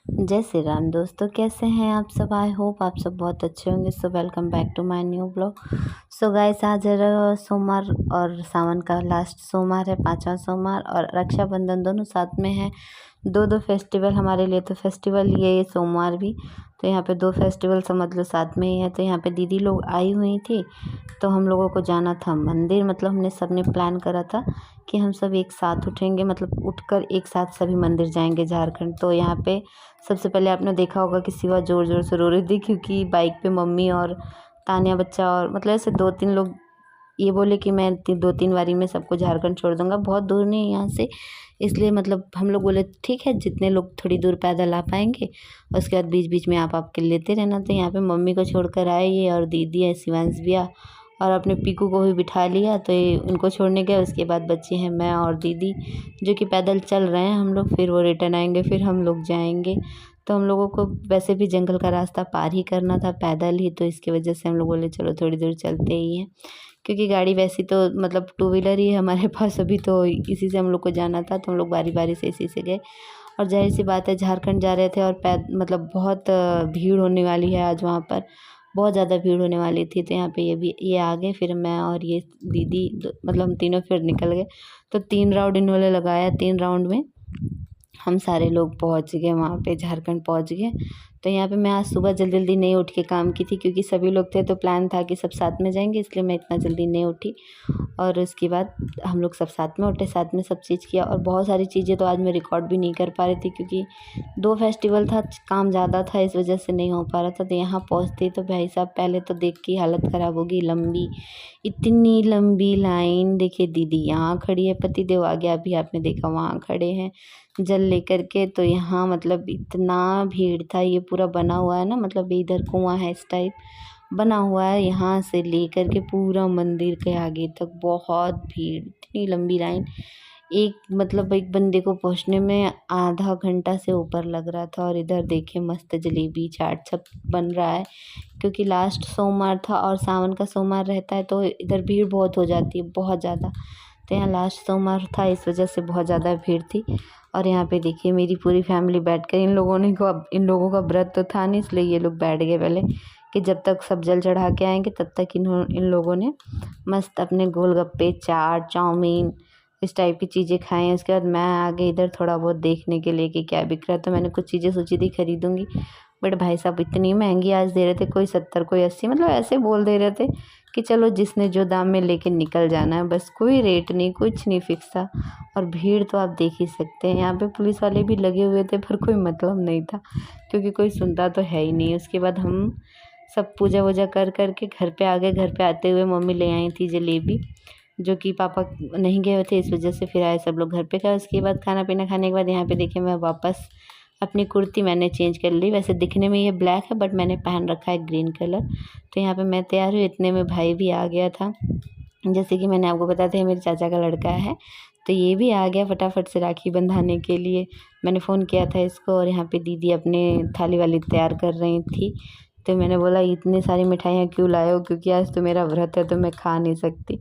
जय श्री राम दोस्तों, कैसे हैं आप सब। आई होप आप सब बहुत अच्छे होंगे। So welcome back to my new blog. So guys, आज सोमवार और सावन का लास्ट सोमवार है, 5वां सोमवार, और रक्षाबंधन दोनों साथ में है। दो दो फेस्टिवल हमारे लिए, तो फेस्टिवल ये सोमवार भी, तो यहाँ पे दो फेस्टिवल समझ लो साथ में ही है। तो यहाँ पे दीदी लोग आई हुई थी, तो हम लोगों को जाना था मंदिर। मतलब हमने सबने प्लान करा था कि हम सब एक साथ उठेंगे, मतलब उठकर एक साथ सभी मंदिर जाएंगे झारखंड। तो यहाँ पे सबसे पहले आपने देखा होगा कि शिवा ज़ोर ज़ोर से रो रही थी, क्योंकि बाइक पे मम्मी और तानिया बच्चा और मतलब ऐसे 2-3 लोग ये बोले कि मैं 2-3 बारी में सबको झारखंड छोड़ दूंगा। बहुत दूर नहीं है यहाँ से, इसलिए मतलब हम लोग बोले ठीक है, जितने लोग थोड़ी दूर पैदल आ पाएंगे, उसके बाद बीच बीच में आप आपके लेते रहना। तो यहाँ पे मम्मी को छोड़कर आए ये, और दीदी है, शिवांश भी आ, और अपने पीकू को भी बिठा लिया। तो ये उनको छोड़ने गए। उसके बाद बच्चे हैं मैं और दीदी, जो कि पैदल चल रहे हैं हम लोग। फिर वो रिटर्न आएंगे, फिर हम लोग जाएंगे। तो हम लोगों को वैसे भी जंगल का रास्ता पार ही करना था पैदल ही, तो इसकी वजह से हम लोग बोले चलो थोड़ी दूर चलते ही हैं, क्योंकि गाड़ी वैसी तो मतलब 2 व्हीलर ही है हमारे पास अभी, तो इसी से हम लोग को जाना था। तो हम लोग बारी बारी से इसी से गए। और जाहिर सी बात है, झारखंड जा रहे थे और मतलब बहुत भीड़ होने वाली है आज वहाँ पर, बहुत ज़्यादा भीड़ होने वाली थी। तो यहाँ पे ये आ गए, फिर मैं और ये दीदी मतलब हम तीनों फिर निकल गए। तो 3 राउंड इन्होंने लगाया, 3 राउंड में हम सारे लोग पहुंच गए, वहाँ पे झारखंड पहुंच गए। तो यहाँ पे मैं आज सुबह जल्दी जल्दी नहीं उठ के काम की थी, क्योंकि सभी लोग थे तो प्लान था कि सब साथ में जाएंगे, इसलिए मैं इतना जल्दी नहीं उठी। और उसके बाद हम लोग सब साथ में उठे, साथ में सब चीज़ किया। और बहुत सारी चीज़ें तो आज मैं रिकॉर्ड भी नहीं कर पा रही थी, क्योंकि 2 फेस्टिवल था, काम ज़्यादा था, इस वजह से नहीं हो पा रहा था। तो यहाँ पहुँचते तो भाई साहब पहले तो देख के हालत ख़राब होगी, लंबी, इतनी लंबी लाइन। देखिए दीदी यहाँ खड़ी है, पति देव आ गया, अभी आपने देखा वहाँ खड़े हैं जल लेकर के। तो यहाँ मतलब इतना भीड़ था, ये पूरा बना हुआ है ना, मतलब इधर कुआं है इस टाइप बना हुआ है, यहाँ से लेकर के पूरा मंदिर के आगे तक बहुत भीड़, इतनी लंबी लाइन। एक बंदे को पहुँचने में आधा घंटा से ऊपर लग रहा था। और इधर देखिए मस्त जलेबी चाट सब बन रहा है, क्योंकि लास्ट सोमवार था और सावन का सोमवार रहता है, तो इधर भीड़ बहुत हो जाती है, बहुत ज़्यादा। तो यहाँ लास्ट सोमवार था, इस वजह से बहुत ज़्यादा भीड़ थी। और यहाँ पे देखिए मेरी पूरी फैमिली बैठ कर, इन लोगों का व्रत तो था नहीं, इसलिए ये लोग बैठ गए पहले, कि जब तक सब जल चढ़ा के आएंगे तब तक इन लोगों ने मस्त अपने गोलगप्पे चाट चाउमीन इस टाइप की चीज़ें खाई हैं। उसके बाद मैं आगे इधर थोड़ा बहुत देखने के लिए कि क्या बिक रहा है। तो मैंने कुछ चीज़ें सोची थी खरीदूंगी, बट भाई साहब इतनी महंगी आज दे रहे थे, कोई 70 कोई 80, मतलब ऐसे बोल दे रहे थे कि चलो जिसने जो दाम में लेके निकल जाना है, बस कोई रेट नहीं, कुछ नहीं फिक्स था। और भीड़ तो आप देख ही सकते हैं, यहाँ पे पुलिस वाले भी लगे हुए थे, पर कोई मतलब नहीं था, क्योंकि कोई सुनता तो है ही नहीं। उसके बाद हम सब पूजा वूजा कर करके घर पे आ गए। घर पे आते हुए मम्मी ले आई थी जलेबी, जो कि पापा नहीं गए हुए थे, इस वजह से फिर आए सब लोग घर पे गए। उसके बाद खाना पीना खाने के बाद यहाँ पे देखिए मैं वापस अपनी कुर्ती मैंने चेंज कर ली। वैसे दिखने में ये ब्लैक है, बट मैंने पहन रखा है ग्रीन कलर। तो यहाँ पे मैं तैयार हुई, इतने में भाई भी आ गया था। जैसे कि मैंने आपको बताया था, ये मेरे चाचा का लड़का है, तो ये भी आ गया फटाफट से राखी बंधाने के लिए। मैंने फ़ोन किया था इसको, और यहाँ पे दीदी अपने थाली वाली तैयार कर रही थी। तो मैंने बोला इतनी सारी मिठाइयाँ क्यों लाए हो, क्योंकि आज तो मेरा व्रत है, तो मैं खा नहीं सकती।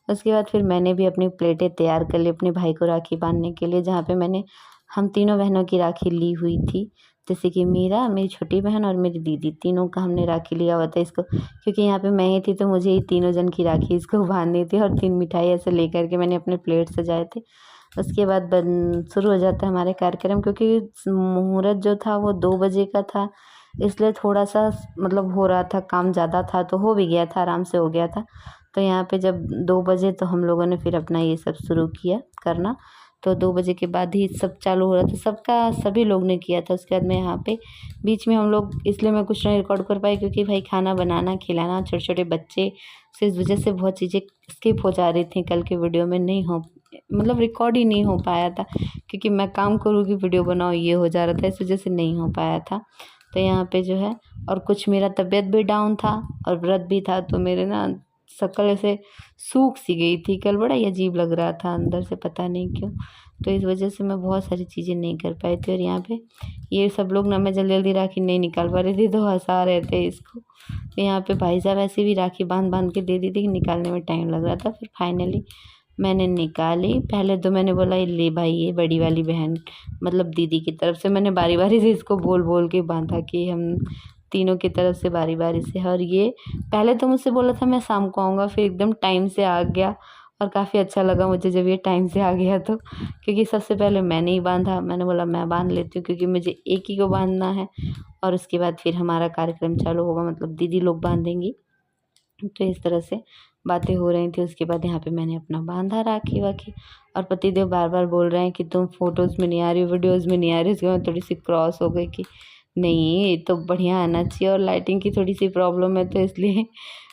उसके बाद फिर मैंने भी अपनी प्लेटें तैयार कर ली अपने भाई को राखी बांधने के लिए, जहाँ पे मैंने हम तीनों बहनों की राखी ली हुई थी। जैसे कि मेरी छोटी बहन और मेरी दीदी, तीनों का हमने राखी लिया हुआ था इसको, क्योंकि यहाँ पे मैं ही थी, तो मुझे ही तीनों जन की राखी इसको बांधनी थी। और 3 मिठाई ऐसे लेकर के मैंने अपने प्लेट सजाए थे। उसके बाद शुरू हो जाता है हमारे कार्यक्रम, क्योंकि मुहूर्त जो था वो 2 बजे का था, इसलिए थोड़ा सा मतलब हो रहा था, काम ज़्यादा था, तो हो भी गया था, आराम से हो गया था। तो यहाँ पे जब 2 बजे, तो हम लोगों ने फिर अपना ये सब शुरू किया करना। तो 2 बजे के बाद ही सब चालू हो रहा था, सभी लोग ने किया था। उसके बाद मैं यहाँ पे बीच में हम लोग, इसलिए मैं कुछ नहीं रिकॉर्ड कर पाई, क्योंकि भाई खाना बनाना खिलाना छोटे छोटे बच्चे, तो इस वजह से बहुत चीज़ें स्किप हो जा रही थी, कल के वीडियो में नहीं हो, मतलब रिकॉर्ड ही नहीं हो पाया था, क्योंकि मैं काम करूँ कि वीडियो बनाओ, ये हो जा रहा था, इस वजह से नहीं हो पाया था। तो यहाँ पे जो है, और कुछ मेरा तबीयत भी डाउन था और व्रत भी था, तो मेरे ना शक्ल ऐसे सूख सी गई थी कल, बड़ा ही अजीब लग रहा था अंदर से, पता नहीं क्यों। तो इस वजह से मैं बहुत सारी चीज़ें नहीं कर पाई थी। और यहाँ पे ये सब लोग ना, मैं जल्दी जल्दी राखी नहीं निकाल पा रही थी, तो हंसा रहे थे इसको। तो यहाँ पे भाई साहब ऐसे भी राखी बांध बांध के दे दी थी कि निकालने में टाइम लग रहा था। फिर फाइनली मैंने निकाली। पहले तो मैंने बोला ये ले भाई, ये बड़ी वाली बहन मतलब दीदी की तरफ से मैंने बारी बारी से इसको बोल बोल के बांधा कि हम तीनों की तरफ से बारी बारी से है। और ये पहले तो मुझसे बोला था मैं शाम को आऊँगा, फिर एकदम टाइम से आ गया और काफ़ी अच्छा लगा मुझे जब ये टाइम से आ गया तो, क्योंकि सबसे पहले मैंने ही बांधा। मैंने बोला मैं बांध लेती हूँ क्योंकि मुझे एक ही को बांधना है और उसके बाद फिर हमारा कार्यक्रम चालू होगा, मतलब दीदी लोग बांधेंगी। तो इस तरह से बातें हो रही थी। उसके बाद यहाँ पे मैंने अपना बांधा राखी वाखी, और पतिदेव बार बार बोल रहे हैं कि तुम फोटोज़ में नहीं आ रही हो, वीडियोज़ में नहीं आ रही हो। उसके बाद थोड़ी सी क्रॉस हो गई कि नहीं ये तो बढ़िया आना चाहिए, और लाइटिंग की थोड़ी सी प्रॉब्लम है तो इसलिए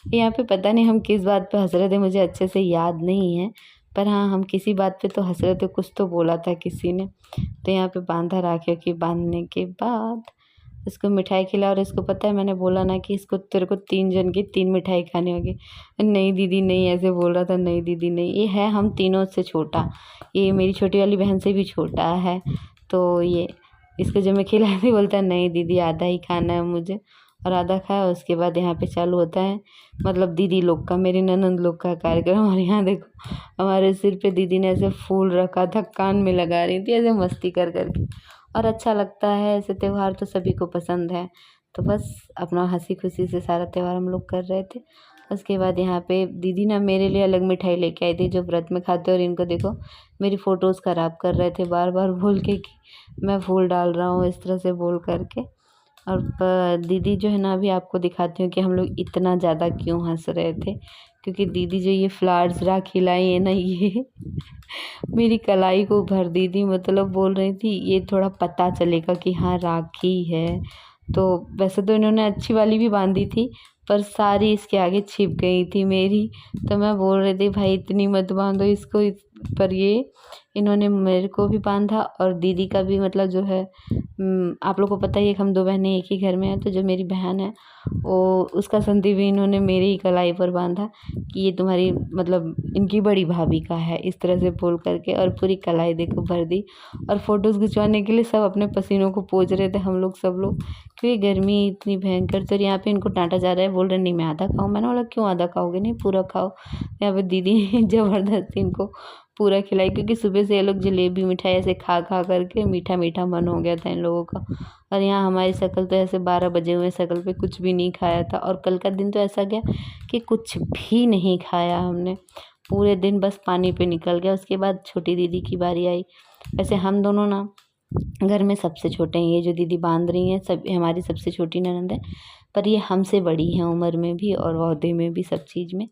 यहाँ पे पता नहीं हम किस बात पे हंस रहे थे, मुझे अच्छे से याद नहीं है। पर हाँ, हम किसी बात पे तो हंस रहे थे, कुछ तो बोला था किसी ने। तो यहाँ पे बांधा राखी की बांधने के बाद इसको मिठाई खिला। और इसको पता है मैंने बोला ना कि इसको तेरे को 3 जन की 3 मिठाई खानी होगी। नहीं दीदी नहीं, ऐसे बोल रहा था। नहीं दीदी नहीं, ये है हम तीनों से छोटा, ये मेरी छोटी वाली बहन से भी छोटा है। तो ये इसको जब मैं खिलाई थी बोलता है नहीं दीदी आधा ही खाना है मुझे, और आधा खाया। उसके बाद यहाँ पे चालू होता है मतलब दीदी लोग का, मेरी ननंद लोग का कार्यक्रम। और यहाँ देखो हमारे सिर पे दीदी ने ऐसे फूल रखा था, कान में लगा रही थी ऐसे मस्ती कर करके। और अच्छा लगता है ऐसे त्यौहार, तो सभी को पसंद है। तो बस अपना हंसी खुशी से सारा त्यौहार हम लोग कर रहे थे। उसके बाद यहाँ पे दीदी ना मेरे लिए अलग मिठाई लेके आई थी जो व्रत में खाते। और इनको देखो मेरी फ़ोटोज़ ख़राब कर रहे थे बार बार बोल के कि मैं फूल डाल रहा हूँ, इस तरह से बोल करके। और दीदी जो है ना, अभी आपको दिखाती हूँ कि हम लोग इतना ज़्यादा क्यों हंस रहे थे, क्योंकि दीदी जो ये फ्लावर्स राखी लाई है ना, ये मेरी कलाई को भर दी थी। मतलब बोल रही थी ये थोड़ा पता चलेगा कि हाँ राखी है। तो वैसे तो इन्होंने अच्छी वाली भी बांधी थी, पर सारी इसके आगे छिप गई थी मेरी। तो मैं बोल रही थी भाई इतनी मत बांधो इसको पर ये इन्होंने मेरे को भी बांधा और दीदी का भी। मतलब जो है आप लोग को पता ही है कि हम 2 बहनें एक ही घर में हैं। तो जो मेरी बहन है वो उसका संधि भी इन्होंने मेरी ही कलाई पर बांधा कि ये तुम्हारी मतलब इनकी बड़ी भाभी का है, इस तरह से बोल करके। और पूरी कलाई देखो भर दी। और फोटोज़ खिंचवाने के लिए सब अपने पसीनों को पोंछ रहे थे हम लोग सब लोग, क्योंकि गर्मी इतनी भयंकर। तो यहाँ पे इनको डांटा जा रहा है, बोल रहे नहीं मैं आधा खाऊँ। मैंने बोला क्यों आधा खाओगे, नहीं पूरा खाओ। यहाँ पे दीदी ने ज़बरदस्ती इनको पूरा खिलाई, क्योंकि सुबह से ये लोग जलेबी मिठाई ऐसे खा खा करके मीठा मीठा मन हो गया था इन लोगों का। और यहाँ हमारी शक्ल तो ऐसे 12 बजे हुए, शक्ल पे कुछ भी नहीं खाया था। और कल का दिन तो ऐसा गया कि कुछ भी नहीं खाया हमने, पूरे दिन बस पानी पे निकल गया। उसके बाद छोटी दीदी की बारी आई। वैसे हम दोनों ना घर में सबसे छोटे हैं, ये जो दीदी बांध रही हैं सब हमारी सबसे छोटी ननद है। पर ये हमसे बड़ी हैं उम्र में भी और ओहदे में भी, सब चीज़ में।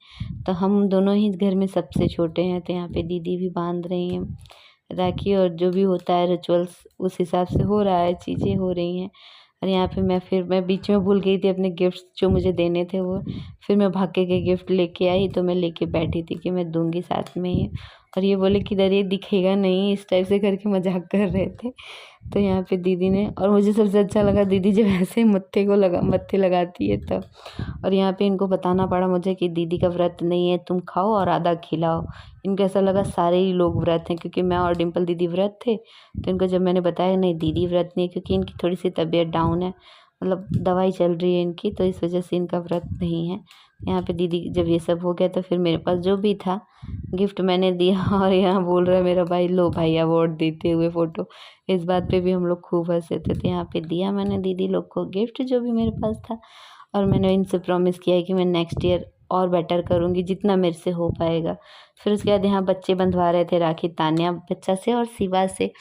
तो हम दोनों ही घर में सबसे छोटे हैं। तो यहाँ पे दीदी भी बांध रही हैं राखी, और जो भी होता है रिचुअल्स उस हिसाब से हो रहा है, चीज़ें हो रही हैं। और यहाँ पे मैं बीच में भूल गई थी अपने गिफ्ट्स जो मुझे देने थे वो। फिर मैं भाग के गिफ्ट लेके आई, तो मैं लेके बैठी थी कि मैं दूंगी साथ में ही। और ये बोले कि डर ये दिखेगा नहीं, इस टाइप से करके मजाक कर रहे थे। तो यहाँ पे दीदी ने, और मुझे सबसे अच्छा लगा दीदी जब ऐसे मत्थे लगाती है तब। और यहाँ पे इनको बताना पड़ा मुझे कि दीदी का व्रत नहीं है, तुम खाओ और आधा खिलाओ। इनको ऐसा लगा सारे ही लोग व्रत हैं, क्योंकि मैं और डिम्पल दीदी व्रत थे। तो इनको जब मैंने बताया नहीं दीदी व्रत नहीं है, क्योंकि इनकी थोड़ी सी तबीयत डाउन है, मतलब दवाई चल रही है इनकी, तो इस वजह से इनका व्रत नहीं है। यहाँ पे दीदी जब ये सब हो गया तो फिर मेरे पास जो भी था गिफ्ट मैंने दिया। और यहाँ बोल रहा है मेरा भाई लो भाई अवार्ड देते हुए फ़ोटो। इस बात पे भी हम लोग खूब हंसे थे। तो यहाँ पे दिया मैंने दीदी लोग को गिफ्ट जो भी मेरे पास था। और मैंने इनसे प्रॉमिस किया है कि मैं नेक्स्ट ईयर और बेटर करूँगी जितना मेरे से हो पाएगा। फिर उसके बाद यहाँ बच्चे बंधवा रहे थे राखी, तान्या बच्चा से और शिवा से।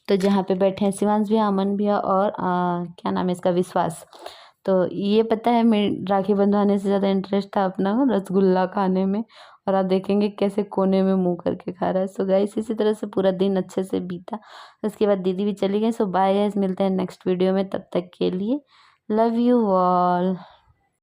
तो जहाँ पे बैठे हैं शिवांश भैया, अमन भैया और क्या नाम है इसका, विश्वास। तो ये पता है मैं राखी बंधवाने से ज़्यादा इंटरेस्ट था अपना रसगुल्ला खाने में। और आप देखेंगे कैसे कोने में मुंह करके खा रहा है। सो गाइस इसी तरह से पूरा दिन अच्छे से बीता। उसके बाद दीदी भी चली गई। सो बाय गाइस, मिलते हैं नेक्स्ट वीडियो में, तब तक के लिए लव यू ऑल।